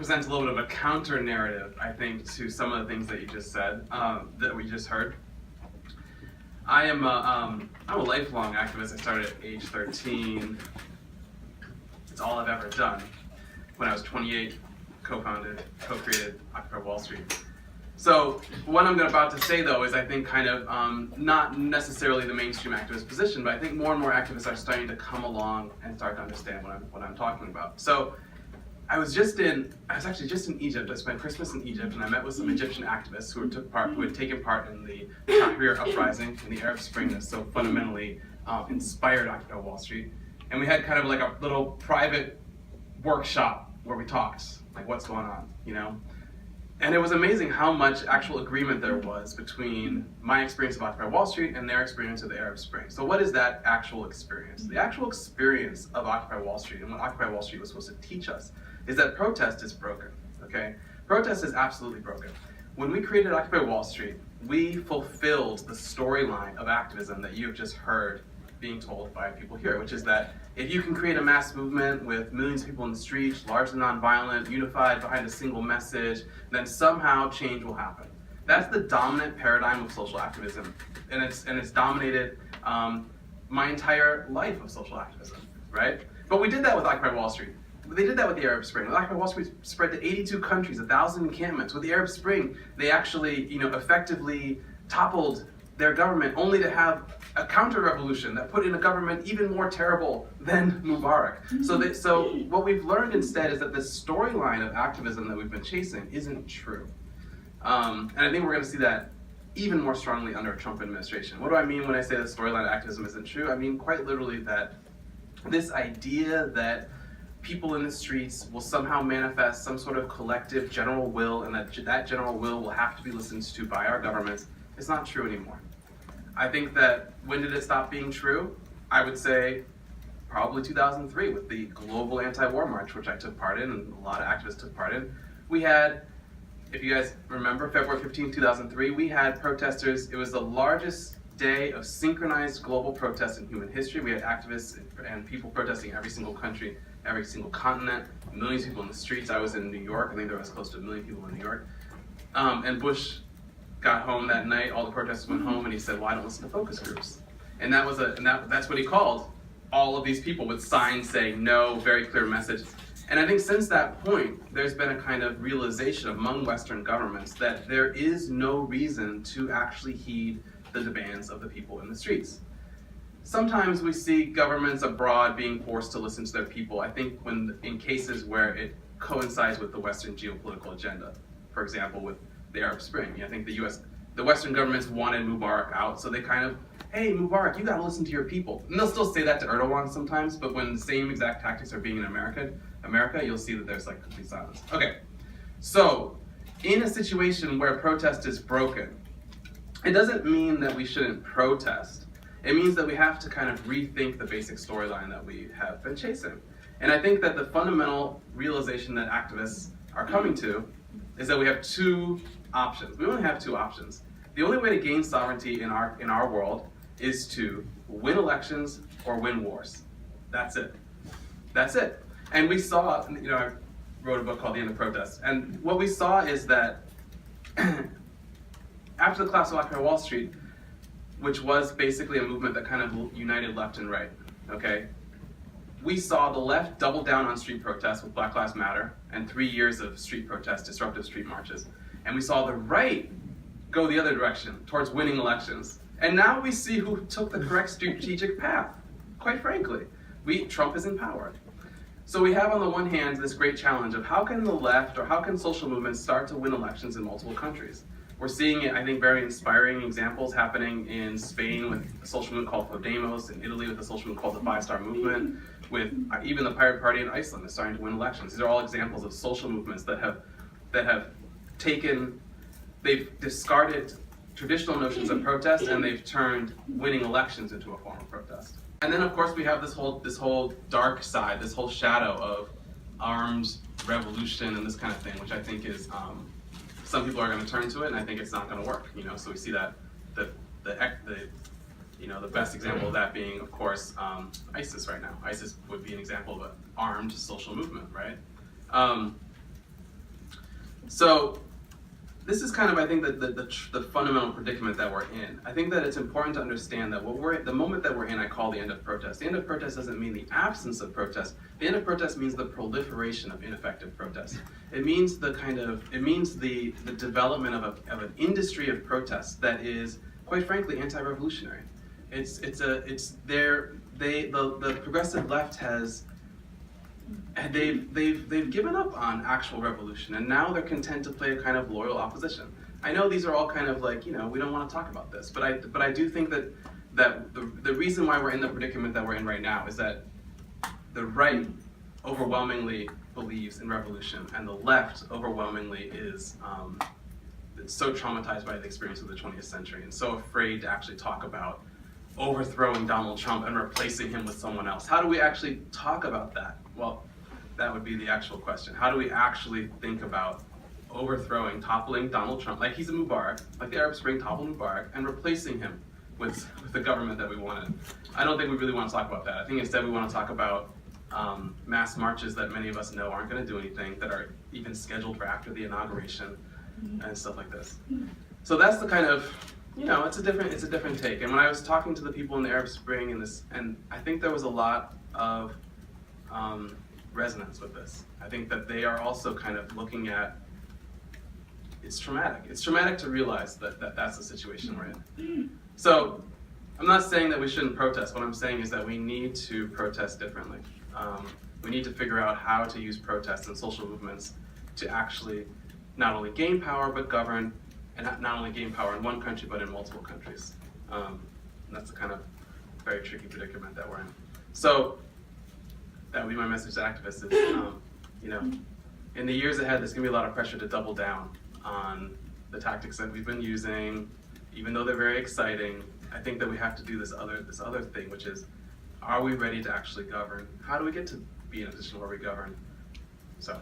present a little bit of a counter narrative, I think, to some of the things that you just said, that we just heard. I'm a lifelong activist. I started at age 13. It's all I've ever done. When I was 28, co-founded, co-created Occupy Wall Street. So what I'm about to say, though, is I think kind of not necessarily the mainstream activist position, but I think more and more activists are starting to come along and start to understand what I'm talking about. So I was actually just in Egypt. I spent Christmas in Egypt, and I met with some Egyptian activists who had taken part in the Tahrir uprising in the Arab Spring that so fundamentally inspired Occupy Wall Street. And we had kind of like a little private workshop where we talked, like what's going on, you know? And it was amazing how much actual agreement there was between my experience of Occupy Wall Street and their experience of the Arab Spring. So what is that actual experience? The actual experience of Occupy Wall Street and what Occupy Wall Street was supposed to teach us is that protest is broken, okay? Protest is absolutely broken. When we created Occupy Wall Street, we fulfilled the storyline of activism that you have just heard being told by people here, which is that if you can create a mass movement with millions of people in the streets, largely nonviolent, unified behind a single message, then somehow change will happen. That's the dominant paradigm of social activism, and it's dominated my entire life of social activism, right? But we did that with Occupy Wall Street. They did that with the Arab Spring. With Occupy Wall Street spread to 82 countries, 1,000 encampments. With the Arab Spring, they actually, effectively toppled their government, only to have a counter-revolution that put in a government even more terrible than Mubarak. So what we've learned instead is that the storyline of activism that we've been chasing isn't true. And I think we're going to see that even more strongly under a Trump administration. What do I mean when I say the storyline of activism isn't true? I mean quite literally that this idea that people in the streets will somehow manifest some sort of collective general will, and that general will have to be listened to by our governments, is not true anymore. I think that when did it stop being true? I would say probably 2003 with the global anti-war march, which I took part in and a lot of activists took part in. We had, if you guys remember, February 15, 2003, we had protesters. It was the largest day of synchronized global protests in human history. We had activists and people protesting in every single country, every single continent, millions of people in the streets. I was in New York. I think there was close to 1 million people in New York. And Bush got home that night, all the protesters went home, and he said, well, I don't listen to focus groups. And that's what he called all of these people with signs saying no, very clear message. And I think since that point, there's been a kind of realization among Western governments that there is no reason to actually heed the demands of the people in the streets. Sometimes we see governments abroad being forced to listen to their people, I think in cases where it coincides with the Western geopolitical agenda. For example, with the Arab Spring. I think the Western governments wanted Mubarak out, so they kind of, hey, Mubarak, you gotta listen to your people. And they'll still say that to Erdogan sometimes, but when the same exact tactics are being in America, you'll see that there's like complete silence. Okay, so in a situation where protest is broken, it doesn't mean that we shouldn't protest. It means that we have to kind of rethink the basic storyline that we have been chasing. And I think that the fundamental realization that activists are coming to is that we have two options. We only have two options. The only way to gain sovereignty in our world is to win elections or win wars. That's it. That's it. And we saw, I wrote a book called The End of Protest, and what we saw is that after the collapse of Occupy Wall Street, which was basically a movement that kind of united left and right, okay? We saw the left double down on street protests with Black Lives Matter and 3 years of street protests, disruptive street marches. And we saw the right go the other direction, towards winning elections. And now we see who took the correct strategic path, quite frankly. Trump is in power. So we have on the one hand this great challenge of how can the left or how can social movements start to win elections in multiple countries? We're seeing, I think, very inspiring examples happening in Spain with a social movement called Podemos, in Italy with a social movement called the Five Star Movement, with even the Pirate Party in Iceland is starting to win elections. These are all examples of social movements that have they've discarded traditional notions of protest and they've turned winning elections into a form of protest. And then of course we have this whole dark side, this whole shadow of armed revolution and this kind of thing, which I think is some people are going to turn to it, and I think it's not going to work. So we see that the best example of that being, of course, ISIS right now. ISIS would be an example of an armed social movement, right? So this is kind of, I think, the fundamental predicament that we're in. I think that it's important to understand that the moment that we're in, I call the end of protest. The end of protest doesn't mean the absence of protest. The end of protest means the proliferation of ineffective protest. It means the development of an industry of protest that is, quite frankly, anti-revolutionary. The progressive left has. And they've given up on actual revolution, and now they're content to play a kind of loyal opposition. I know these are all kind of like, we don't want to talk about this, but I do think that the reason why we're in the predicament that we're in right now is that the right overwhelmingly believes in revolution, and the left overwhelmingly is so traumatized by the experience of the 20th century and so afraid to actually talk about overthrowing Donald Trump and replacing him with someone else. How do we actually talk about that? Well, that would be the actual question. How do we actually think about toppling Donald Trump, like he's a Mubarak, like the Arab Spring toppled Mubarak, and replacing him with the government that we wanted? I don't think we really want to talk about that. I think instead we want to talk about mass marches that many of us know aren't going to do anything, that are even scheduled for after the inauguration and stuff like this. So that's the kind of, it's a different take. And when I was talking to the people in the Arab Spring and I think there was a lot of resonance with this. I think that they are also kind of looking at, it's traumatic. It's traumatic to realize that that's the situation we're in. So I'm not saying that we shouldn't protest. What I'm saying is that we need to protest differently. We need to figure out how to use protests and social movements to actually not only gain power, but govern, and not only gain power in one country, but in multiple countries. And that's the kind of very tricky predicament that we're in. So that would be my message to activists is, in the years ahead, there's gonna be a lot of pressure to double down on the tactics that we've been using, even though they're very exciting. I think that we have to do this other thing, which is, are we ready to actually govern? How do we get to be in a position where we govern? So.